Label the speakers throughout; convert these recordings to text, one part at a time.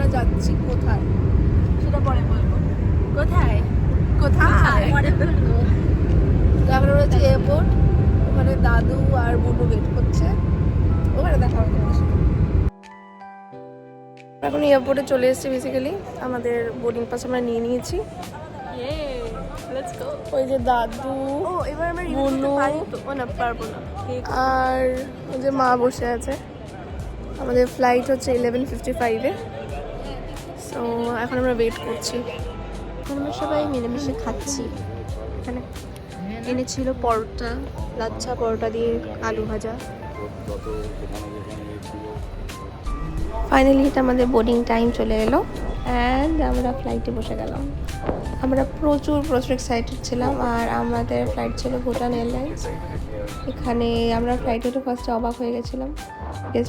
Speaker 1: আমরা যাচ্ছি কোথায় সেটা পরে বলবো। কোথায় কোথায় আমরা হচ্ছে এয়ারপোর্ট, ওখানে দাদু আর বুনু ওয়েট করছে, ওখানে দেখা হবে তোমাদের সাথে। এখন এয়ারপোর্টে চলে এসেছি। বেসিক্যালি আমাদের বোর্ডিং পাস আমরা নিয়ে নিয়েছি। ওই যে দাদু, বুনু পারবো না, আর ওই যে মা বসে আছে। আমাদের ফ্লাইট হচ্ছে 11:55-এ। সো এখন আমরা ওয়েট করছি।
Speaker 2: আমরা সবাই মিলেমিশে খাচ্ছি। এখানে এনেছিল পরোটা, লাচ্ছা পরোটা দিয়ে আলু ভাজা। ফাইনালি এটা আমাদের বোর্ডিং টাইম চলে এলো অ্যান্ড আমরা ফ্লাইটে বসে গেলাম। আমরা প্রচুর এক্সাইটেড ছিলাম। আর আমাদের ফ্লাইট ছিল ভুটান এয়ারলাইন্স। এখানে আমরা ফ্লাইটে তো ফার্স্টে অবাক হয়ে গেছিলাম,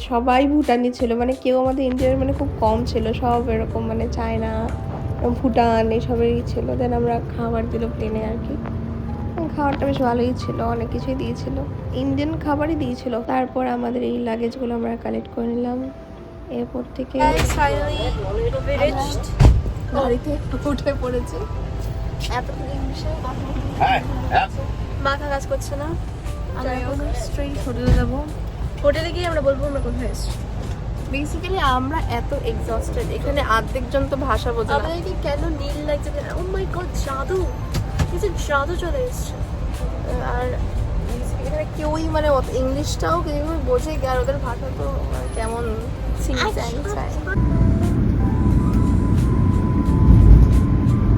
Speaker 2: সবাই ভুটানি ছিল, মানে কেউ আমাদের ইন্ডিয়ার মানে খুব কম ছিল, সব এরকম মানে চায়না, ভুটান এইসবেরই ছিল। দেন আমরা খাবার দিল প্লেনে আর কি। খাবারটা বেশ ভালোই ছিল, অনেক কিছুই দিয়েছিল, ইন্ডিয়ান খাবারই দিয়েছিল। তারপর আমাদের এই লাগেজগুলো আমরা কালেক্ট করে নিলাম এয়ারপোর্ট থেকে।
Speaker 1: গাড়িতে উঠে পড়েছি।
Speaker 2: এত মাথা কাজ করছে না। আমরা এখন স্ট্রেট হোটেলে যাবো। হোটেলে গিয়ে আমরা বলবো আমরা কোথায় এসেছি।
Speaker 1: বেসিক্যালি আমরা এত এক্সস্টেড, এখানে অর্ধেকজন তো ভাষা বোঝে না।
Speaker 2: আমাদেরকে কেন নীল লাগছে, ও মাই গড জাদু, কিছু জাদু চলে এসছে।
Speaker 1: আর এখানে কেউই মানে ইংলিশটাও কেউ বোঝে, আর ওদের ভাষা তো কেমন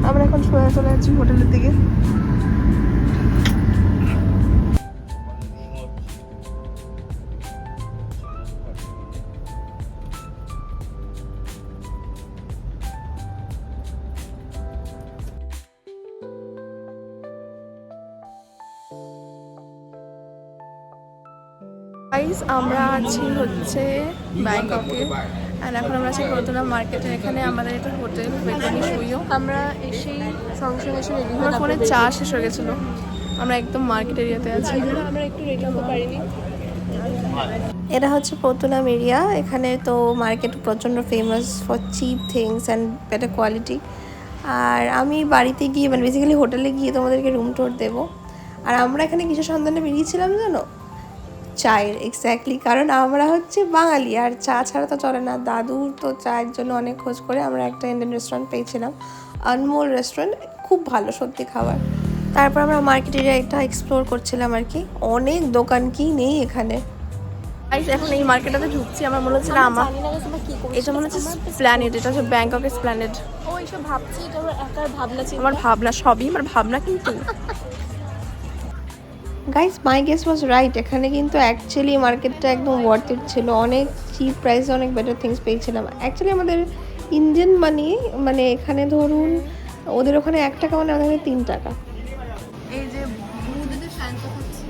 Speaker 1: আমরা এখন সোজা চলে যাচ্ছি হোটেলের দিকে। আমরা আছি হচ্ছে ব্যাংককে, আর এখন আমরা আছি প্রথমা মার্কেটে। এখানে আমাদের এটা হোটেল বেতনি শুইও।
Speaker 2: আমরা এসেই সঙ্গে এসে রেডি
Speaker 1: আমার ফোনে চার্জ শেষ হয়ে গেছিলো। আমরা একদম মার্কেট এরিয়াতে আছি।
Speaker 2: আমরা একটু রেডি হতে পারিনি।
Speaker 1: এটা হচ্ছে প্রতুলাম এরিয়া। এখানে তো মার্কেট প্রচণ্ড famous for cheap things and better quality. আর আমি বাড়িতে গিয়ে মানে বেসিক্যালি হোটেলে গিয়ে তোমাদেরকে রুম টুর দেবো। আর আমরা এখানে কিসের সন্ধানে বেরিয়েছিলাম জানো? চায়ের, এক্স্যাক্টলি। কারণ আমরা হচ্ছে বাঙালি, আর চা ছাড়া তো চলে না। দাদুর তো চায়ের জন্য অনেক খোঁজ করে আমরা একটা ইন্ডিয়ান রেস্টুরেন্ট পেয়েছিলাম, আনমোল রেস্টুরেন্ট, খুব ভালো সত্যি খাবার। তারপর আমরা মার্কেট এরিয়া একটা এক্সপ্লোর করছিলাম আর কি। অনেক দোকান কি নেই এখানে। এখন এই মার্কেটটাতে ঢুকছি। আমার মনে হচ্ছে না আমার এটা মনে হচ্ছে স্প্ল্যানেড, এটা হচ্ছে ব্যাংককের স্প্ল্যানেড।
Speaker 2: ও এইসব ভাবছি, এটা আমার একার ভাবনা ছিল।
Speaker 1: আমার ভাবনা, সবই আমার ভাবনা। কিন্তু guys, my guess was right. এখানে কিন্তু অ্যাকচুয়ালি মার্কেটটা একদম ওয়ার্থ ইট ছিল। অনেক চিপ প্রাইসে অনেক বেটার থিংস পেয়েছিলাম। অ্যাকচুয়ালি আমাদের ইন্ডিয়ান মানি মানে এখানে ধরুন ওদের ওখানে 1 টাকা মানে আমাদের 3 টাকা। এই যে বুদ্ধদেবের শান্ত খাচ্ছি,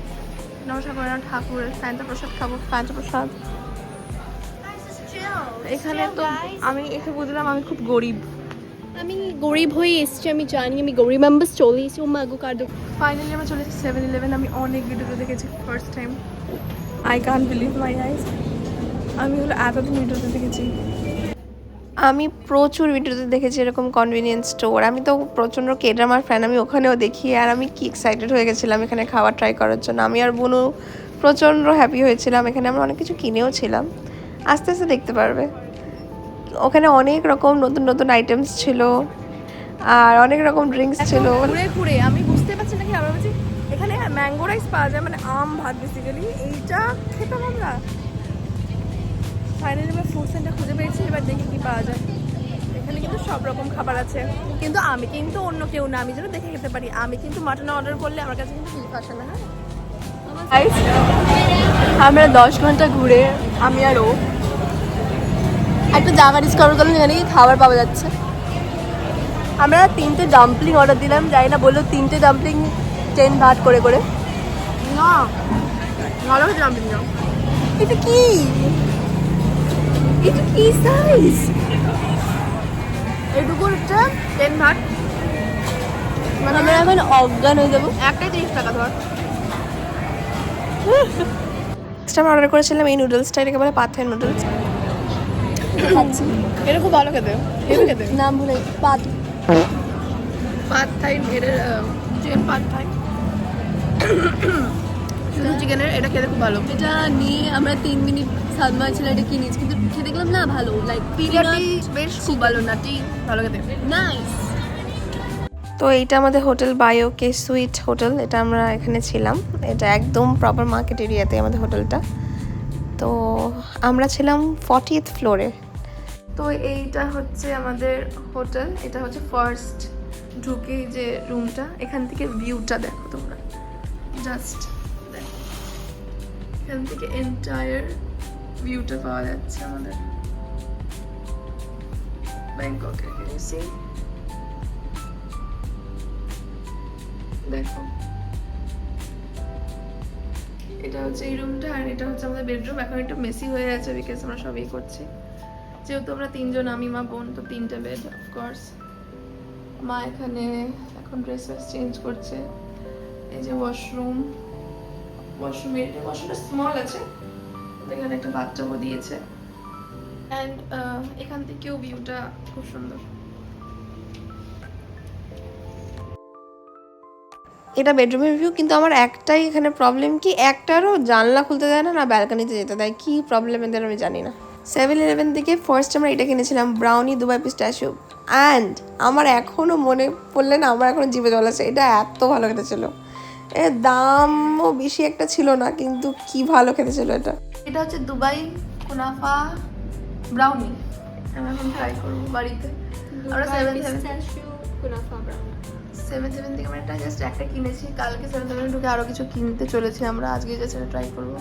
Speaker 1: নমস্কার করে ঠাকুরের শান্ত প্রসাদ খাবো, শান্ত প্রসাদ। এখানে তো আমি এসে বুঝলাম আমি খুব গরিব।
Speaker 2: আমি গরিব হয়ে এসেছি, আমি জানি আমি গরিব মেম্বার্স চলে এসেছি। ও মাগো কার্ড।
Speaker 1: ফাইনালি আমরা চলে এসেছি 7-Eleven। আমি অনেক ভিডিওতে দেখেছি, first time. I can't believe my eyes. আমি হলো এতদিন ভিডিওতে দেখেছি, আমি প্রচুর ভিডিওতে দেখেছি এরকম কনভিনিয়েন্স স্টোর। আমি তো প্রচণ্ড কেড্রামার ফ্যান, আমি ওখানেও দেখি। আর আমি কি এক্সাইটেড হয়ে গেছিলাম এখানে খাবার ট্রাই করার জন্য। আমি আর বুনু প্রচণ্ড হ্যাপি হয়েছিলাম। এখানে আমরা অনেক কিছু কিনেও ছিলাম, আস্তে আস্তে দেখতে পারবে। ওখানে অনেক রকম নতুন নতুন আইটেমস ছিল, আর অনেক রকম ড্রিঙ্কস ছিল। ঘুরে ঘুরে আমি বুঝতে পারছি না কি, আমরা বলছি এখানে ম্যাঙ্গো রাইস পাওয়া যায়, মানে আম ভাত বেসিক্যালি। এইটা খেতাম আমরা। ফাইনালি আমরা ফুড সেন্টার খুঁজে পেয়েছি, এবার দেখি কি পাওয়া যায়। এখানে কিন্তু সব রকম খাবার আছে, কিন্তু আমি কিন্তু অন্য কেউ না, আমি যেন দেখে খেতে পারি। আমি কিন্তু মাটন অর্ডার করলে আমার কাছে কিন্তু বিফ আসে না। হ্যাঁ, আমরা 10 ঘন্টা ঘুরে আমি আর ও একটা জায়গা ডিসকভার করলাম যেখানে কি খাবার পাওয়া যাচ্ছে। আমরা 3টে ডাম্পলিং অর্ডার দিলাম, যাই না বললো 3টে ডাম্পলিং 10 বাট করে করে। না ভালো ডাম্পলিং না। এটা কি, এটা কি সাইজ? এটুকুর 10 বাট, মানে আমরা এখন অজ্ঞান হয়ে যাবো। একটাই 30 টাকা ধর। নেক্সট আমি অর্ডার করেছিলাম এই নুডলসটা, এটাকে বলে পাথের নুডলস।
Speaker 2: খাচ্ছি।
Speaker 1: এটা খুব ভালো খেতে, হেভি খেতে।
Speaker 2: নাম ভুলে পাত
Speaker 1: পাত থাই, এটা চিকেন পাত থাই, শুধু চিকেনের। এটা খেতে খুব ভালো।
Speaker 2: এটা নিয়ে আমরা 3 মিনিট সালমা ছিল এটা কিনেছি, কিন্তু খেতে দেখলাম না ভালো, লাইক
Speaker 1: পিনাটি বেশ খুব ভালো, নাটি ভালো খেতে।
Speaker 2: নাইস।
Speaker 1: তো এইটা আমাদের হোটেল বায়ো কে সুইট হোটেল, এটা আমরা এখানে ছিলাম। এটা একদম প্রপার মার্কেট এরিয়াতে আমাদের হোটেলটা। তো আমরা ছিলাম 40th ফ্লোরে। তো এইটা হচ্ছে আমাদের হোটেল, এটা হচ্ছে ফার্স্ট ঢুকে যে রুমটা। এখান থেকে ভিউটা দেখো তোমরা, জাস্ট দেখো, এখান থেকে এন্টায়ার ভিউটা পাওয়া যাচ্ছে আমাদের ব্যাংককের। Can you see? দেখো, এটা হচ্ছে এই রুমটা, আর এটা হচ্ছে আমাদের বেডরুম। এখন একটু মেসি হয়ে আছে বিকজ আমরা সবই করছি, যেহেতু আমরা 3 জন, আমি মা বোন, তো 3টা বেড অফকোর্স। মা এখানে এখন ড্রেস চেঞ্জ করছে। এই যে ওয়াশরুম, ওয়াশরুমটা স্মল আছে, এখানে একটা বাথটাবও দিয়েছে। অ্যান্ড এখান থেকেও ভিউটা খুব সুন্দর। এটা বেডরুমের ভিউ, কিন্তু আমার একটাই এখানে প্রবলেম, কি একটারও জানলা খুলতে দেয় না, না ব্যালকনিতে যেতে দেয়। কি প্রবলেম এদের আমি জানি না। 7-11 থেকে ফার্স্ট আমরা এটা কিনেছিলাম, ব্রাউনি দুবাই পিস্তাচিও। অ্যান্ড আমার এখনও মনে পড়লে না, আমার এখনও জিভে জল আছে। এটা এত ভালো খেতে ছিল, এর দামও বেশি একটা ছিল না, কিন্তু কি ভালো খেতে ছিল এটা। এটা হচ্ছে দুবাই কুনাফা ব্রাউনি, আমি এখন ট্রাই করবো বাড়িতে। আমরা 7-7 থেকে আমরা জাস্ট একটা কিনেছি, কালকে 7-7 ঢুকে আরো কিছু কিনতে চলেছি আমরা। আজকে যে সেটা ট্রাই করবো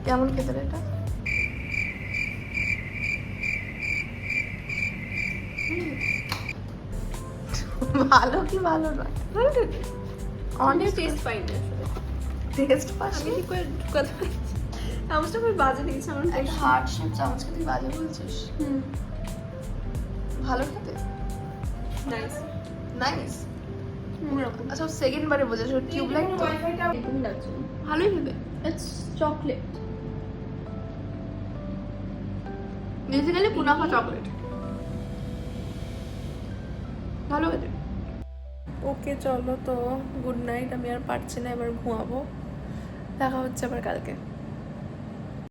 Speaker 1: কেমন খেতে এটা। ভালো কি ভালো না, অনেক
Speaker 2: টেস্ট পাই না
Speaker 1: টেস্ট পাচ্ছি।
Speaker 2: আমি কি করে কথা চামচটা খুব বাজে দিয়েছে আমার।
Speaker 1: একটা হার্ট শেপ চামচকে তুই বাজে বলছিস? ভালো খেতে,
Speaker 2: নাইস
Speaker 1: নাইস।
Speaker 2: অন্যরকম।
Speaker 1: আচ্ছা সেকেন্ড বারে বোঝাস, টিউব লাইট তো
Speaker 2: এরকমই লাগছে।
Speaker 1: ভালোই খেতে।
Speaker 2: It's chocolate.
Speaker 1: বেসিক্যালি কুনাফা চকলেট, ভালো খেতে। ওকে চলো, তো গুড নাইট। আমি আর পারছি না, এবার ঘুমাবো। দেখা হচ্ছে আবার কালকে।